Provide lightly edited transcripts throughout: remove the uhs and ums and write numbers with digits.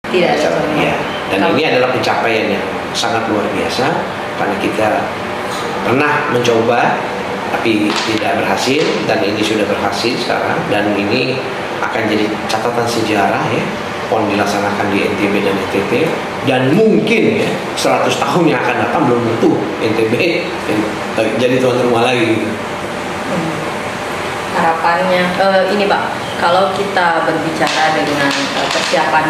Tidak ada Ya. Dan ini adalah pencapaian yang sangat luar biasa karena kita pernah mencoba tapi tidak berhasil, dan ini sudah berhasil sekarang, dan ini akan jadi catatan sejarah ya, PON dilaksanakan di NTB dan NTT, dan mungkin ya 100 tahun yang akan datang belum tentu NTB jadi tuan rumah lagi. Harapannya ini Pak, kalau kita berbicara dengan persiapan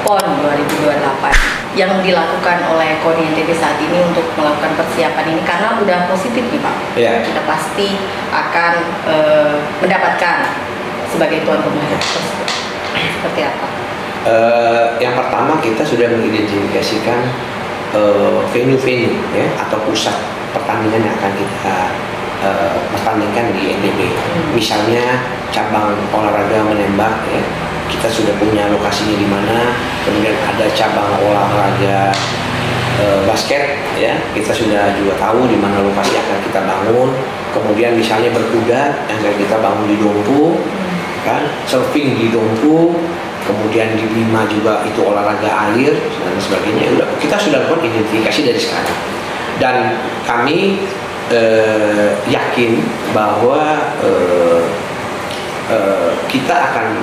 PON 2028 yang dilakukan oleh KONI NTB saat ini untuk melakukan persiapan ini, karena udah positif nih Pak, kita pasti akan mendapatkan sebagai tuan rumah tersebut. Seperti apa? Yang pertama, kita sudah mengidentifikasikan venue-venue ya, atau pusat pertandingan yang akan kita pertandingkan di NTB. Misalnya cabang olahraga menembak ya, kita sudah punya lokasinya di mana. Kemudian ada cabang olahraga basket ya, kita sudah juga tahu di mana lokasi yang akan kita bangun. Kemudian misalnya berkuda yang akan kita bangun di Dompu kan, surfing di Dompu, kemudian di Bima juga itu olahraga air dan sebagainya. Kita sudah lakukan identifikasi dari sekarang, dan kami yakin bahwa kita akan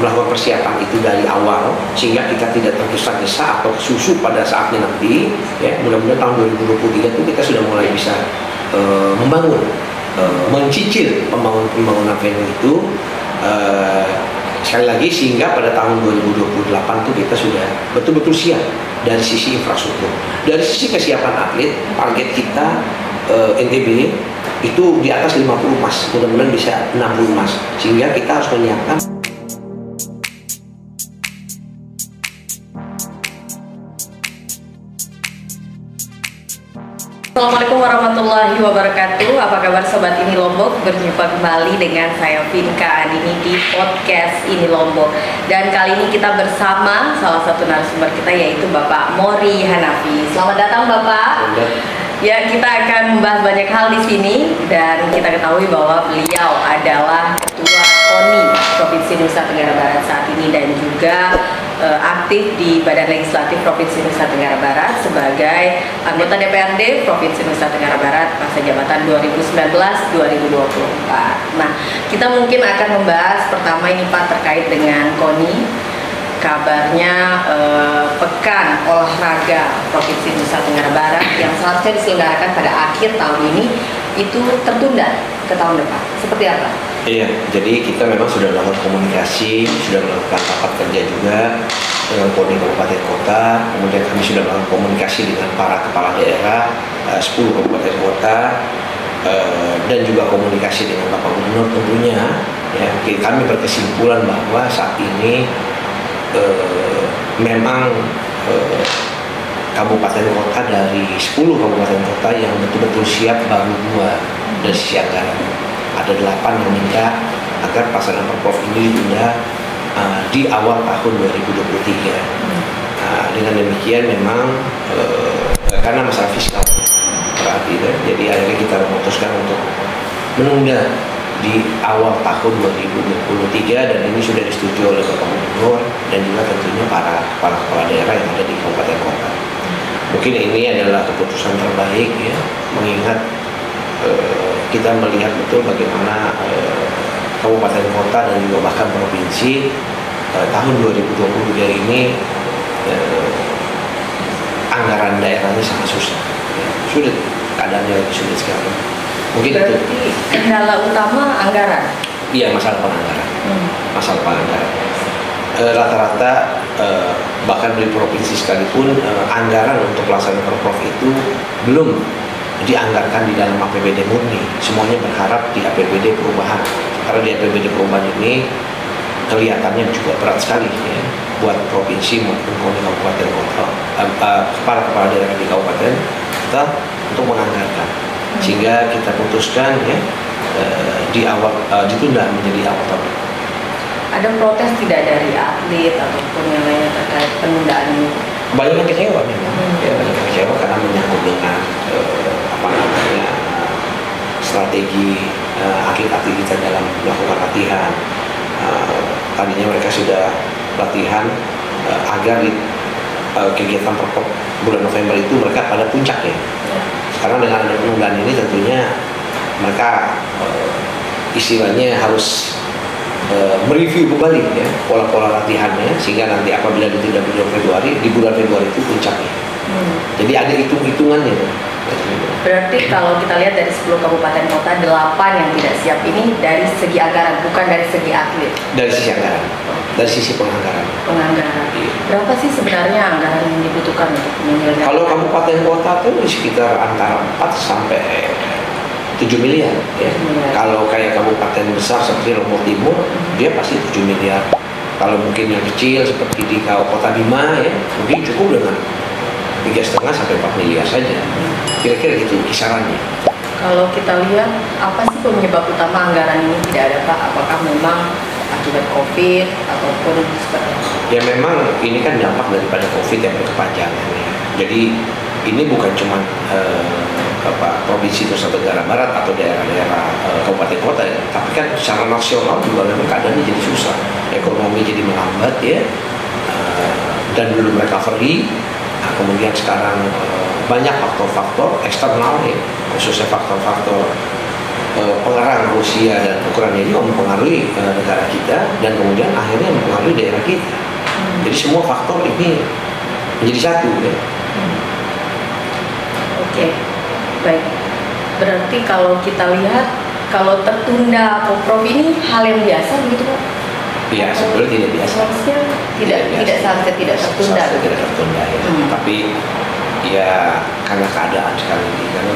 melakukan persiapan itu dari awal sehingga kita tidak tergesa-gesa atau susu pada saatnya nanti ya. Mudah-mudahan tahun 2023 itu kita sudah mulai bisa membangun, mencicil pembangunan venue itu sekali lagi, sehingga pada tahun 2028 itu kita sudah betul-betul siap dari sisi infrastruktur. Dari sisi kesiapan atlet, target kita NTB itu di atas 50 emas, mudah-mudahan bisa 60 emas, sehingga kita harus menyiapkan. Assalamualaikum warahmatullahi wabarakatuh. Apa kabar Sobat Ini Lombok? Berjumpa kembali dengan saya Vinka Andini di podcast Ini Lombok. Dan kali ini kita bersama salah satu narasumber kita, yaitu Bapak Mori Hanafi. Selamat datang Bapak. Ya, kita akan membahas banyak hal di sini, dan kita ketahui bahwa beliau adalah Ketua KONI Provinsi Nusa Tenggara Barat saat ini, dan juga aktif di Badan Legislatif Provinsi Nusa Tenggara Barat sebagai anggota DPRD Provinsi Nusa Tenggara Barat masa jabatan 2019-2024. Nah, kita mungkin akan membahas pertama ini Pak, terkait dengan KONI. Kabarnya Pekan Olahraga Provinsi Nusa Tenggara Barat yang seharusnya diselenggarakan pada akhir tahun ini itu tertunda ke tahun depan. Seperti apa? Iya, jadi kita memang sudah melakukan komunikasi, sudah melakukan rapat kerja juga dengan KONI Kabupaten Kota. Kemudian kami sudah melakukan komunikasi dengan para kepala daerah 10 kabupaten kota, dan juga komunikasi dengan Bapak Gubernur tentunya. Ya, kami berkesimpulan bahwa saat ini memang kabupaten kota dari 10 kabupaten kota yang betul-betul siap baru 2 dari sisi anggaran. Ada 8 yang minta agar pelaksanaan Perpov ini ditunda di awal tahun 2023. Dengan demikian memang karena masalah fiskal berarti ya, jadi akhirnya kita memutuskan untuk menunda di awal tahun 2023, dan ini sudah disetujui oleh Bapak Gubernur dan juga tentunya para kepala daerah yang ada di kabupaten kota. Mungkin ini adalah keputusan terbaik ya, mengingat kita melihat betul bagaimana kabupaten kota dan juga bahkan provinsi tahun 2023 ini anggaran daerahnya sangat susah, sulit, keadaannya lebih sulit sekali. Mungkin berarti itu kendala utama anggaran. Iya, masalah penganggaran. Masalah penganggaran. Rata-rata bahkan di provinsi sekalipun anggaran untuk pelaksanaan Perpov itu belum dianggarkan di dalam APBD murni. Semuanya berharap di APBD perubahan. Karena di APBD perubahan ini kelihatannya juga berat sekali ya, buat provinsi maupun KONI kabupaten kota, kepala daerah di kabupaten kita untuk menganggarkan. Sehingga kita putuskan ya di awal ditunda menjadi awal tahun. Ada protes tidak dari atlet ataupun yang lainnya terkait penundaan ini? Banyak yang kecewa memang, ya banyak yang kecewa karena menyangkut dengan strategi atlet-atlet kita dalam melakukan latihan. Tadinya mereka sudah latihan agar kegiatan perpop bulan November itu mereka pada puncaknya. Sekarang dengan ada penundaan ini tentunya mereka istilahnya harus mereview kembali ya pola-pola latihannya, sehingga nanti apabila ditunda di Februari, di bulan Februari itu puncaknya. Jadi ada hitung-hitungannya. Berarti kalau kita lihat dari 10 kabupaten kota, 8 yang tidak siap ini dari segi anggaran, bukan dari segi atlet. Dari sisi anggaran, dari sisi penganggaran. Iya. Berapa sih sebenarnya anggaran yang dibutuhkan untuk menyelenggarakan? Kalau kabupaten kota itu sekitar antara 4 sampai 7 miliar ya. Kalau kayak kabupaten besar seperti Lombok Timur, dia pasti 7 miliar. Kalau mungkin yang kecil seperti di Kota Bima ya, mungkin cukup dengan 3,5 sampai 4 miliar saja. Kira-kira itu kisarannya. Kalau kita lihat, apa sih penyebab utama anggaran ini tidak ada, Pak? Apakah memang akibat COVID ataupun seperti apa? Ya memang ini kan dampak daripada COVID yang berkepanjangan ya. Jadi ini bukan cuma provinsi Nusa Tenggara Barat atau daerah-daerah kabupaten kota ya, tapi kan secara nasional juga memang keadaannya jadi susah, ekonomi jadi melambat ya, dan belum recovery. Nah, kemudian sekarang banyak faktor-faktor eksternal ya, khususnya faktor-faktor pengarang Rusia dan Ukraina ini mempengaruhi negara kita, dan kemudian akhirnya mempengaruhi daerah kita. Jadi semua faktor ini menjadi satu ya. Oke, baik. Berarti kalau kita lihat, kalau tertunda Poprov ini hal yang biasa begitu, Pak? Iya, sebenarnya tidak biasa. Seharusnya tidak seharusnya tidak tertunda. Tidak tertunda ya. Tapi ya karena keadaan sekarang ini kan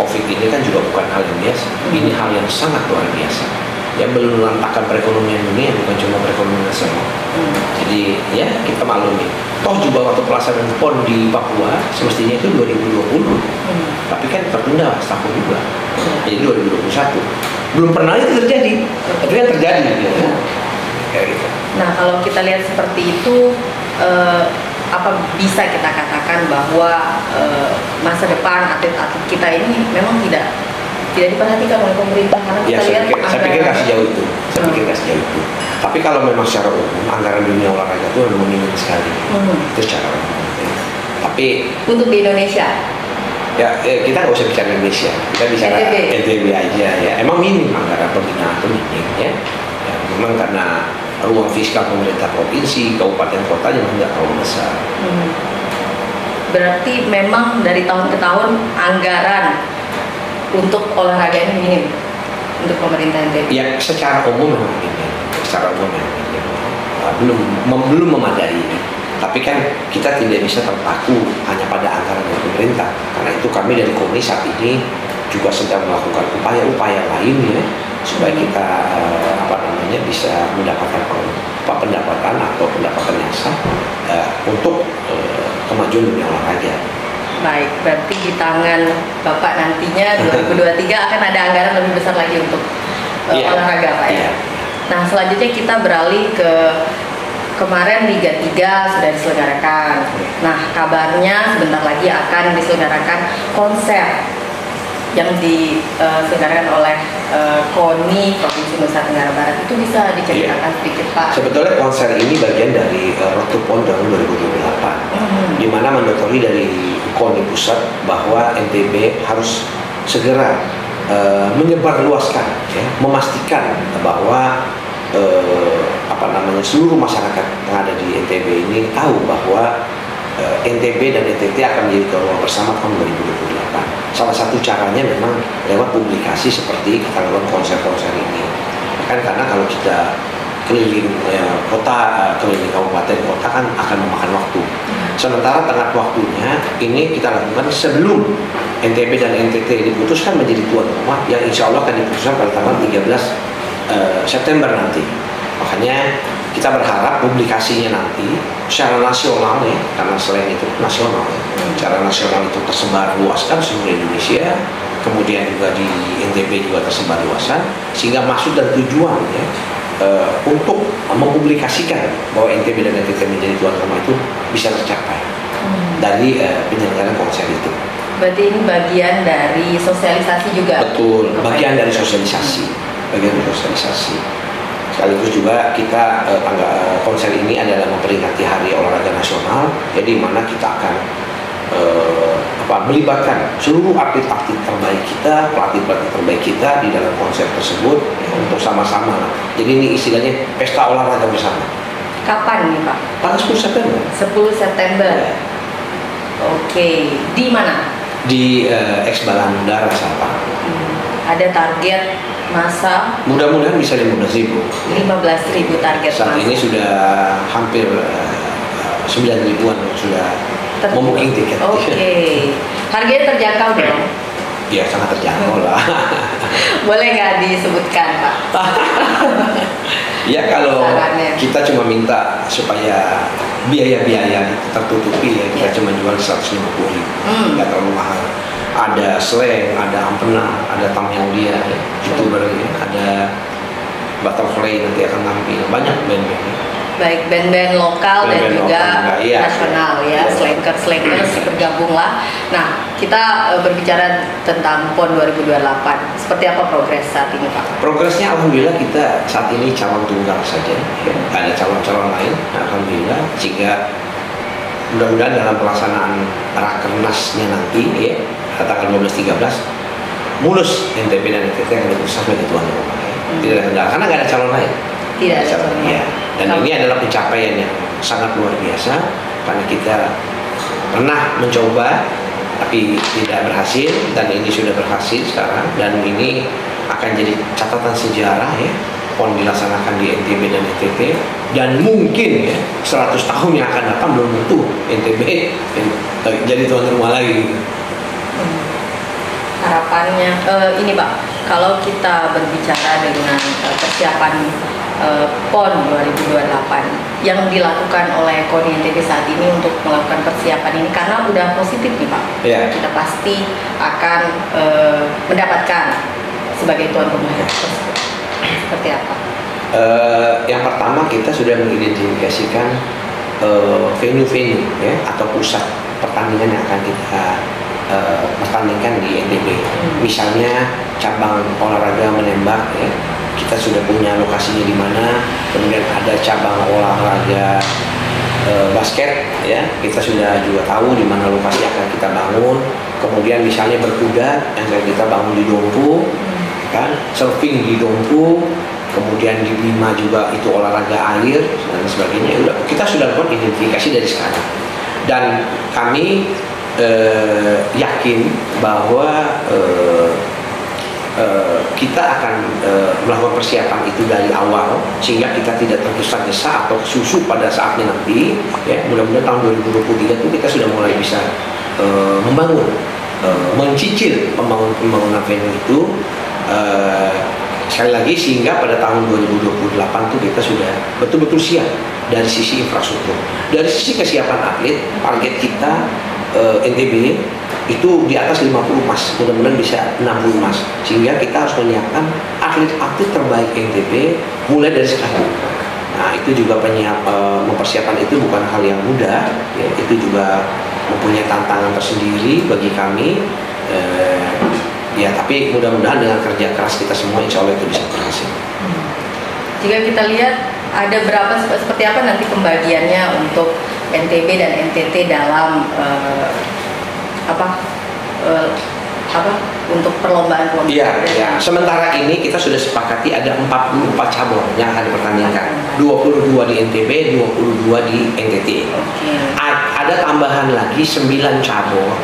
COVID ini kan juga bukan hal yang biasa. Ini hal yang sangat luar biasa. Yang belum melantakkan perekonomian dunia, bukan cuma perekonomian nasional. Jadi ya kita maklumi. Toh juga waktu pelaksanaan PON di Papua semestinya itu 2020, tapi kan tertunda setahun juga. Jadi 2021 belum pernah itu terjadi, tapi kan terjadi. Ya. Kayak gitu. Nah, kalau kita lihat seperti itu, apa bisa kita katakan bahwa masa depan atlet-atlet kita ini memang tidak diperhatikan oleh pemerintah, karena kita lihat saya pikir kasih jauh itu. Tapi kalau memang secara umum anggaran dunia olahraga itu memang minim sekali. Itu secara umum. Ya. Tapi untuk di Indonesia, ya kita nggak usah bicara Indonesia, kita bicara NTB aja ya. Emang minim anggaran pembinaan itu minim ya. Ya, memang karena ruang fiskal pemerintah provinsi, kabupaten kota juga nggak terlalu besar. Berarti memang dari tahun ke tahun anggaran untuk olahraga ini minim untuk pemerintah NTB. Ya secara umum memang minim. Secara umum belum memadai. Tapi kan kita tidak bisa terpaku hanya pada anggaran dari pemerintah, karena itu kami dari KONI saat ini juga sedang melakukan upaya-upaya lain ya, supaya kita bisa mendapatkan pendapatan atau pendapatan yang sah untuk kemajuan dunia olahraga. Baik, berarti di tangan Bapak nantinya 2023 akan ada anggaran lebih besar lagi untuk olahraga, Pak ya. Nah, selanjutnya kita beralih ke kemarin Liga 3 sudah diselenggarakan. Nah, kabarnya sebentar lagi akan diselenggarakan konser yang diselenggarakan oleh KONI Provinsi Nusa Tenggara Barat. Itu bisa diceritakan sedikit, Pak? Sebetulnya konser ini bagian dari Road to PON tahun 2028, di mana mandatori dari KONI pusat bahwa NTB harus segera menyebarluaskan, ya, memastikan bahwa seluruh masyarakat yang ada di NTB ini tahu bahwa NTB dan NTT akan menjadi tuan rumah bersama tahun 2028. Salah satu caranya memang lewat publikasi seperti kita lakukan konser-konser ini. Kan karena kalau kita keliling kota, keliling kabupaten kota kan akan memakan waktu. Sementara tengah waktunya ini kita lakukan sebelum NTB dan NTT diputuskan menjadi tuan rumah, yang insya Allah akan diputuskan pada tanggal 13 September nanti. Makanya kita berharap publikasinya nanti secara nasional ya, karena selain itu nasional ya, secara nasional itu tersebar luaskan seluruh Indonesia, kemudian juga di NTB juga tersebar luasan, sehingga maksud dan tujuan ya untuk mempublikasikan bahwa NTB dan NTT menjadi tuan rumah itu bisa tercapai dari penyelenggaraan konser itu. Berarti ini bagian dari sosialisasi juga? Betul, bagian dari sosialisasi. Sekaligus juga kita konser ini adalah memperingati Hari Olahraga Nasional, jadi mana kita akan melibatkan seluruh atlet-atlet terbaik kita, pelatih-pelatih terbaik kita di dalam konser tersebut ya, untuk sama-sama. Jadi ini istilahnya pesta olahraga bersama. Kapan nih Pak? Tanggal 10 September. 10 September. Ya. Oke, di mana? Di X Balan Udara Sabang. Ada target masa? Mudah-mudahan bisa 15.000. 15.000 target saat masa. ini sudah hampir 9.000-an sudah membooking tiket. Oke. Harganya terjangkau dong? Ya sangat terjangkau lah. Boleh nggak disebutkan Pak? Ya kalau Sarannya. kita cuma minta supaya biaya-biaya tertutupi ya, kita cuma jual 150.000, nggak terlalu mahal. Ada Slang, ada Ampena, ada Tamyaudia, ya, YouTuber, ya, ada Butterfly nanti akan tampil, banyak band-band. Baik band-band lokal dan juga nasional ya, slankers bergabung lah. Nah, kita berbicara tentang PON 2028. Seperti apa progres saat ini Pak? Progresnya alhamdulillah kita saat ini calon tunggal saja, ya. Ada calon-calon lain, alhamdulillah. Sehingga mudah-mudahan dalam pelaksanaan Rakernasnya nanti ya, tanggal 12-13 mulus NTB dan NTT yang lebih sampai di tuan rumah. Ya. Tidak ada kendala karena nggak ada calon lain. Tidak ada calon lain. Ya. Dan ini adalah pencapaian yang sangat luar biasa karena kita pernah mencoba tapi tidak berhasil, dan ini sudah berhasil sekarang, dan ini akan jadi catatan sejarah ya, PON dilaksanakan di NTB dan NTT, dan mungkin ya 100 tahun yang akan datang belum tentu NTB jadi tuan rumah lagi. Harapannya ini Pak, kalau kita berbicara dengan persiapan PON 2028 yang dilakukan oleh KONI NTB saat ini untuk melakukan persiapan ini, karena udah positif nih Pak, kita pasti akan mendapatkan sebagai tuan rumah tersebut. Seperti apa? Yang pertama kita sudah mengidentifikasikan venue-venue ya, atau pusat pertandingan yang akan kita pertandingkan di NTB. Misalnya cabang olahraga menembak ya, kita sudah punya lokasinya di mana. Kemudian ada cabang olahraga basket ya, kita sudah juga tahu di mana lokasi akan kita bangun. Kemudian misalnya berkuda yang akan kita bangun di Dompu, kan, surfing di Dompu, kemudian di Bima juga itu olahraga air dan sebagainya. Kita sudah lakukan identifikasi dari sekarang, dan kami yakin bahwa kita akan melakukan persiapan itu dari awal sehingga kita tidak tergesa-gesa atau susu pada saatnya nanti ya. Mudah-mudahan tahun 2023 itu kita sudah mulai bisa membangun, mencicil pembangunan venue itu sekali lagi, sehingga pada tahun 2028 itu kita sudah betul-betul siap dari sisi infrastruktur. Dari sisi kesiapan atlet, target kita NTB itu di atas 50 emas, mudah-mudahan bisa 60 emas, sehingga kita harus menyiapkan atlet-atlet terbaik NTB mulai dari sekarang. Nah itu juga mempersiapkan itu bukan hal yang mudah ya, itu juga mempunyai tantangan tersendiri bagi kami ya, tapi mudah-mudahan dengan kerja keras kita semua insya Allah itu bisa berhasil. Jika kita lihat ada berapa, seperti apa nanti pembagiannya untuk NTB dan NTT dalam untuk perlombaan PON? Iya. Sementara ini kita sudah sepakati ada 44 cabur yang akan dipertandingkan. 22 di NTB, 22 di NTT. Ada tambahan lagi 9 cabur.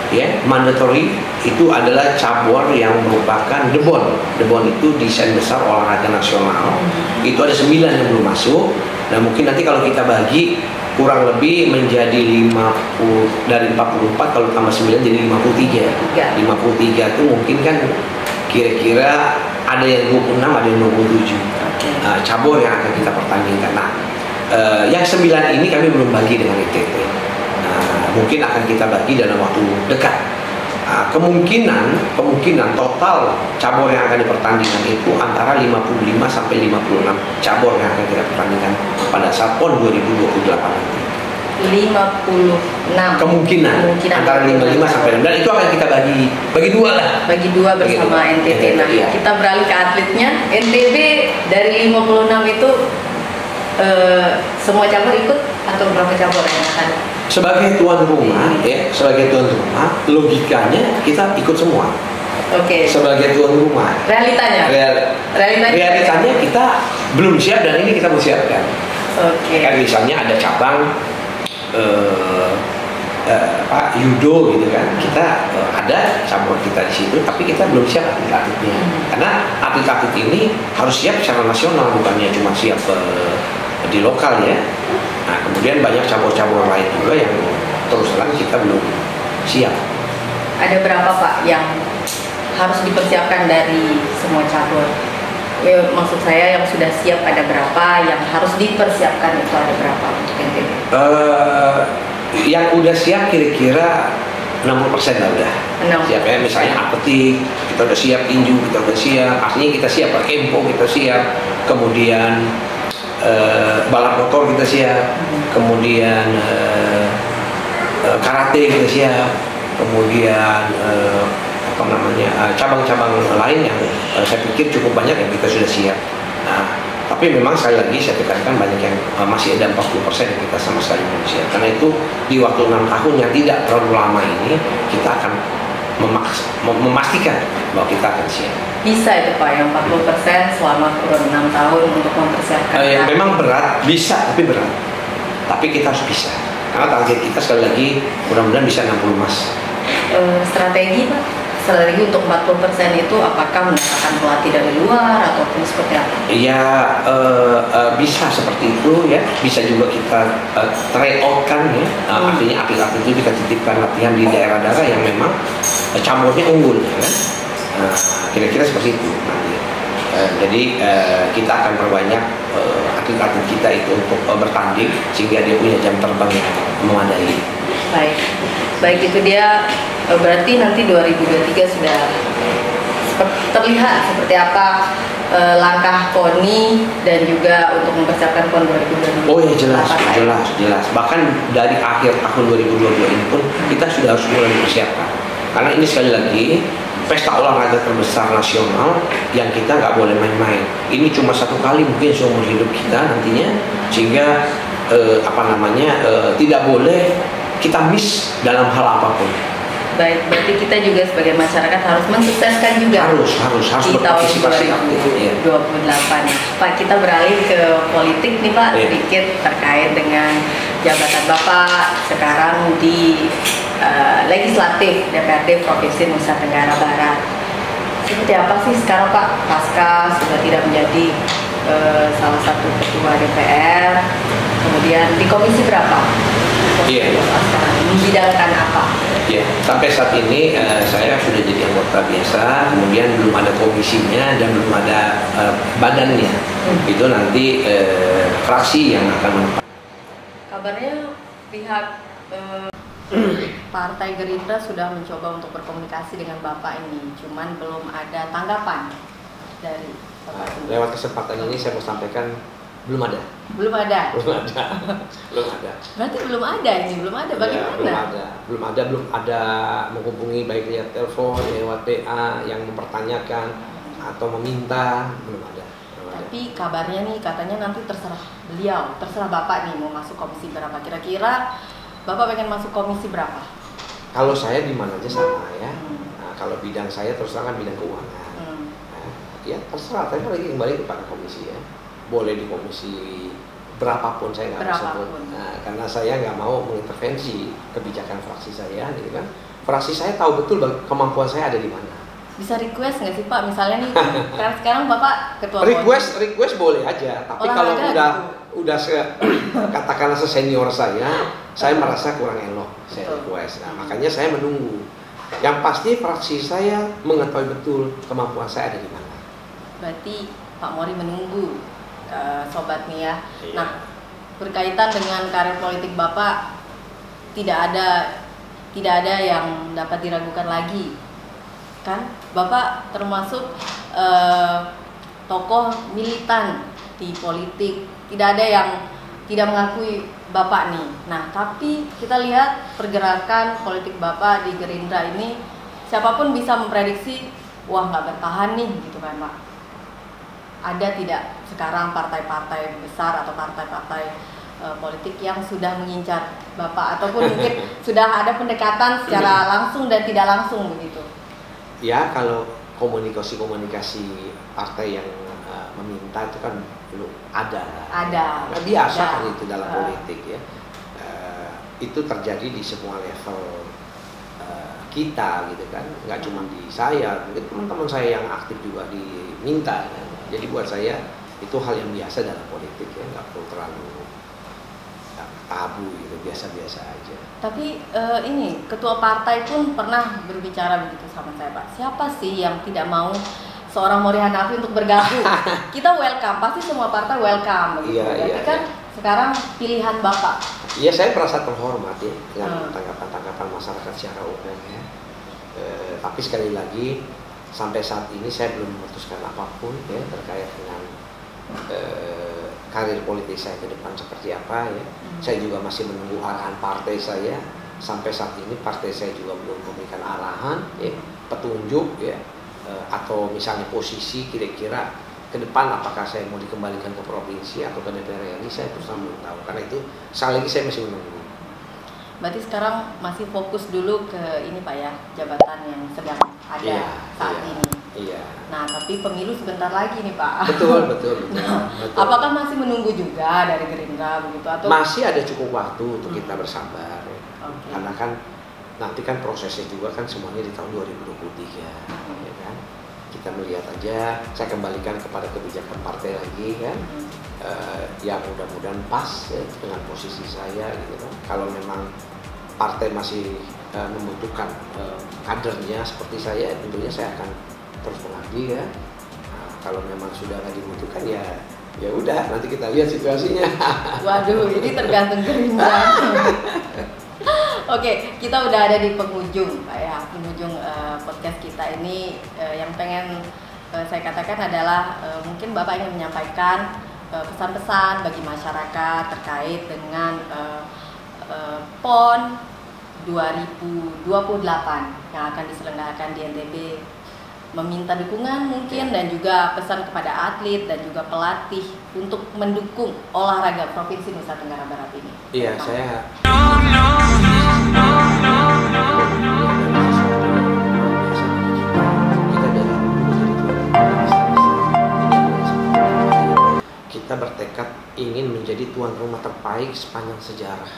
Ya, mandatory itu adalah cabur yang merupakan debon. Debon itu desain besar olahraga nasional. Itu ada 9 yang belum masuk. Nah mungkin nanti kalau kita bagi kurang lebih menjadi 50 dari 44, kalau tambah 9 jadi 53. 53 itu mungkin kan kira-kira ada yang 26, ada yang 27 cabur yang akan kita pertandingkan. Nah yang 9 ini kami belum bagi dengan NTT. Mungkin akan kita bagi dalam waktu dekat. Kemungkinan total cabur yang akan dipertandingkan itu antara 55 sampai 56 cabur yang akan kita pertandingkan pada saat PON 2028 nanti. 56 kemungkinan antara 55 sampai 6, dan itu akan kita bagi dua lah. Bagi dua bersama NTT. Nah, iya. kita beralih ke atletnya. NTB dari 56 itu semua cabur ikut atau berapa cabur yang akan? Sebagai tuan rumah, sebagai tuan rumah, logikanya kita ikut semua. Oke. Sebagai tuan rumah. Realitanya? Realitanya kita belum siap, dan ini kita mau siapkan. Oke. Kan misalnya ada cabang judo gitu kan, kita ada cabang kita di situ, tapi kita belum siap atlet-atletnya. Karena atlet-atlet ini harus siap secara nasional, bukannya cuma siap di lokal ya. Nah, kemudian banyak cabur-cabur lain juga yang terus terang kita belum siap. Ada berapa Pak yang harus dipersiapkan dari semua cabur? Maksud saya yang sudah siap ada berapa, yang harus dipersiapkan itu ada berapa untuk NTB? Yang udah siap kira-kira 60% lah udah. Siap ya, misalnya atletik, kita udah siap, tinju kita udah siap, aslinya kita siap, kempo kita siap, kemudian balap motor kita siap, kemudian karate kita siap, kemudian cabang-cabang lain yang saya pikir cukup banyak yang kita sudah siap. Nah, tapi memang sekali lagi saya tekankan banyak yang masih ada 40% yang kita sama sekali belum siap. Karena itu di waktu 6 tahun yang tidak terlalu lama ini kita akan memastikan bahwa kita akan siap. Bisa itu Pak, yang 40% selama kurun 6 tahun untuk mempersiapkan? Memang berat, bisa tapi berat. Tapi kita harus bisa. Karena target kita sekali lagi mudah-mudahan bisa 60 emas. Strategi Pak? Strategi untuk 40% itu apakah mendatangkan pelatih dari luar ataupun seperti apa? Ya bisa seperti itu ya, bisa juga kita trade out kan ya. Artinya atlet-atlet itu kita titipkan latihan di daerah-daerah yang memang campurnya unggul ya kan. Kira-kira seperti itu nanti. Jadi kita akan perbanyak atlet-atlet kita itu untuk bertanding sehingga dia punya jam terbang yang memadai. Baik itu dia, berarti nanti 2023 sudah terlihat seperti apa langkah KONI dan juga untuk mempersiapkan PON 2022. Oh ya, jelas. Bahkan dari akhir tahun 2022 ini pun kita sudah harus mulai mempersiapkan. Karena ini sekali lagi pesta olahraga terbesar nasional yang kita nggak boleh main-main. Ini cuma satu kali mungkin seumur hidup kita nantinya, sehingga tidak boleh kita miss dalam hal apapun. Baik, berarti kita juga sebagai masyarakat harus mensukseskan juga harus di tahun 2028. Pak, kita beralih ke politik nih Pak, sedikit terkait dengan jabatan Bapak sekarang di legislatif DPRD Provinsi Nusa Tenggara Barat. Seperti apa sih sekarang Pak, pasca sudah tidak menjadi salah satu ketua DPR, kemudian di komisi berapa? Sekarang membidangkan apa? Ya, sampai saat ini saya sudah jadi anggota biasa, kemudian belum ada komisinya dan belum ada badannya. Itu nanti fraksi yang akan menentukan. Kabarnya pihak Partai Gerindra sudah mencoba untuk berkomunikasi dengan Bapak ini, cuman belum ada tanggapan dari Bapak. Lewat kesempatan ini saya mau sampaikan belum ada. Berarti belum ada. Bagaimana? Belum ada menghubungi baik lewat telepon, lewat PA yang mempertanyakan atau meminta, belum ada. Tapi kabarnya nih katanya nanti terserah Bapak nih mau masuk komisi berapa. Kira-kira Bapak pengen masuk komisi berapa? Kalau saya di mana aja sama ya. Nah, kalau bidang saya terus terang bidang keuangan. Ya terserah, tapi lagi kembali kepada komisi ya. Boleh di komisi berapapun saya nggak bisa sebut. Karena saya nggak mau mengintervensi kebijakan fraksi saya, gitu kan. Fraksi saya tahu betul kemampuan saya ada di mana. Bisa request nggak sih Pak? Misalnya nih, sekarang Bapak ketua request boleh aja. Tapi kalau udah katakanlah senior saya merasa kurang elok saya request. Nah, makanya saya menunggu. Yang pasti fraksi saya mengetahui betul kemampuan saya ada di mana. Berarti Pak Mori menunggu. Sobat nih ya. Iya. Nah, berkaitan dengan karir politik Bapak tidak ada yang dapat diragukan lagi, kan? Bapak termasuk tokoh militan di politik. Tidak ada yang tidak mengakui Bapak nih. Nah, tapi kita lihat pergerakan politik Bapak di Gerindra ini, siapapun bisa memprediksi, wah nggak bertahan nih, gitu kan Pak. Ada tidak sekarang partai-partai besar atau partai-partai politik yang sudah mengincar Bapak, ataupun mungkin sudah ada pendekatan secara langsung dan tidak langsung begitu? Ya, kalau komunikasi partai yang meminta itu kan belum ada. Nah, biasa kan itu dalam politik ya. Itu terjadi di semua level kita gitu kan, nggak cuma di saya, mungkin teman-teman saya yang aktif juga diminta kan. Jadi buat saya itu hal yang biasa dalam politik ya, nggak perlu terlalu tabu gitu, biasa-biasa aja. Tapi ini ketua partai pun pernah berbicara begitu sama saya, Pak. Siapa sih yang tidak mau seorang Maury Hanafi untuk bergabung? Kita welcome, pasti semua partai welcome begitu. Jadi kan sekarang pilihan Bapak. Iya, saya merasa terhormat ya dengan tanggapan-tanggapan masyarakat secara umum ya. Tapi sekali lagi sampai saat ini saya belum memutuskan apapun ya terkait dengan karir politik saya ke depan seperti apa ya. Saya juga masih menunggu arahan partai saya. Sampai saat ini partai saya juga belum memberikan arahan ya, petunjuk ya, atau misalnya posisi kira-kira ke depan apakah saya mau dikembalikan ke provinsi atau ke DPR RI, saya terus belum tahu. Karena itu sekali lagi saya masih menunggu. Berarti sekarang masih fokus dulu ke ini Pak ya, jabatan yang sedang ada saat ini. Iya. Nah, tapi pemilu sebentar lagi nih Pak. Betul. Nah, apakah masih menunggu juga dari Gerindra begitu atau? Masih ada cukup waktu untuk kita bersabar. Ya. Okay. Karena kan nanti kan prosesnya juga kan semuanya di tahun 2023, ya kan? Kita melihat aja, saya kembalikan kepada kebijakan partai lagi kan, yang mudah-mudahan pas ya, dengan posisi saya gitu kan. Kalau memang partai masih membutuhkan kadernya seperti saya, tentunya saya akan terus mengabdi ya. Nah, kalau memang sudah nggak dibutuhkan ya udah, nanti kita lihat situasinya. Waduh, ini tergantung Gerindra. Oke, kita udah ada di penghujung Pak ya, penghujung podcast kita ini. Yang pengen saya katakan adalah mungkin Bapak ingin menyampaikan pesan-pesan bagi masyarakat terkait dengan PON 2028 yang akan diselenggarakan di NTB, meminta dukungan mungkin dan juga pesan kepada atlet dan juga pelatih untuk mendukung olahraga Provinsi Nusa Tenggara Barat ini. Iya, saya kita bertekad ingin menjadi tuan rumah terbaik sepanjang sejarah,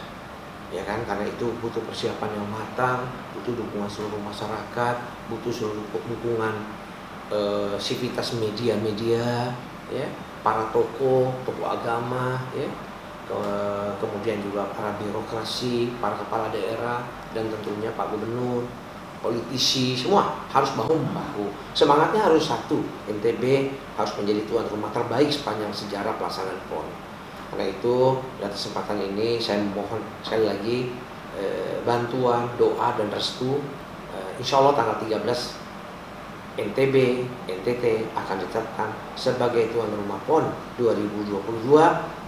ya kan? Karena itu butuh persiapan yang matang, butuh dukungan seluruh masyarakat, butuh seluruh dukungan sivitas media-media, ya, para tokoh agama, ya, kemudian juga para birokrasi, para kepala daerah, dan tentunya Pak Gubernur, politisi, semua harus bahu-membahu. Semangatnya harus satu, NTB harus menjadi tuan rumah terbaik sepanjang sejarah pelaksanaan PON. Karena itu, pada kesempatan ini saya mohon sekali lagi bantuan, doa, dan restu. Insya Allah tanggal 13 NTB, NTT akan ditetapkan sebagai tuan rumah PON 2022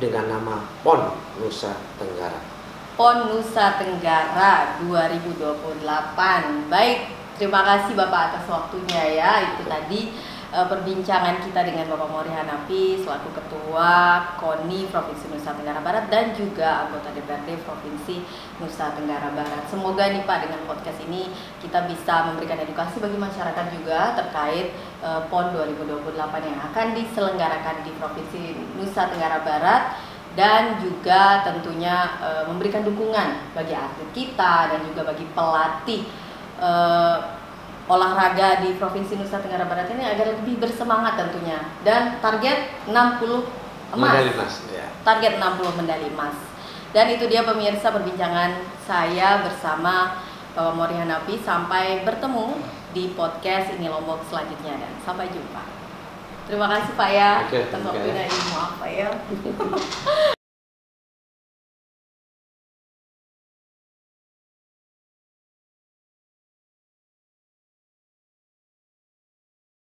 dengan nama PON Nusa Tenggara. PON Nusa Tenggara 2028. Baik, terima kasih Bapak atas waktunya ya. Itu tadi perbincangan kita dengan Bapak Maury Hanafi selaku Ketua KONI Provinsi Nusa Tenggara Barat dan juga anggota DPRD Provinsi Nusa Tenggara Barat. Semoga nih Pak, dengan podcast ini kita bisa memberikan edukasi bagi masyarakat juga terkait PON 2028 yang akan diselenggarakan di Provinsi Nusa Tenggara Barat, dan juga tentunya memberikan dukungan bagi atlet kita dan juga bagi pelatih olahraga di Provinsi Nusa Tenggara Barat ini agar lebih bersemangat tentunya, dan target 60 emas. Medali emas ya. Target 60 medali emas. Dan itu dia pemirsa perbincangan saya bersama Bapak Maury Hanafi. Sampai bertemu di podcast Ini Lombok selanjutnya dan sampai jumpa. Terima kasih Pak ya. Oke, atas waktunya. Maaf Pak ya.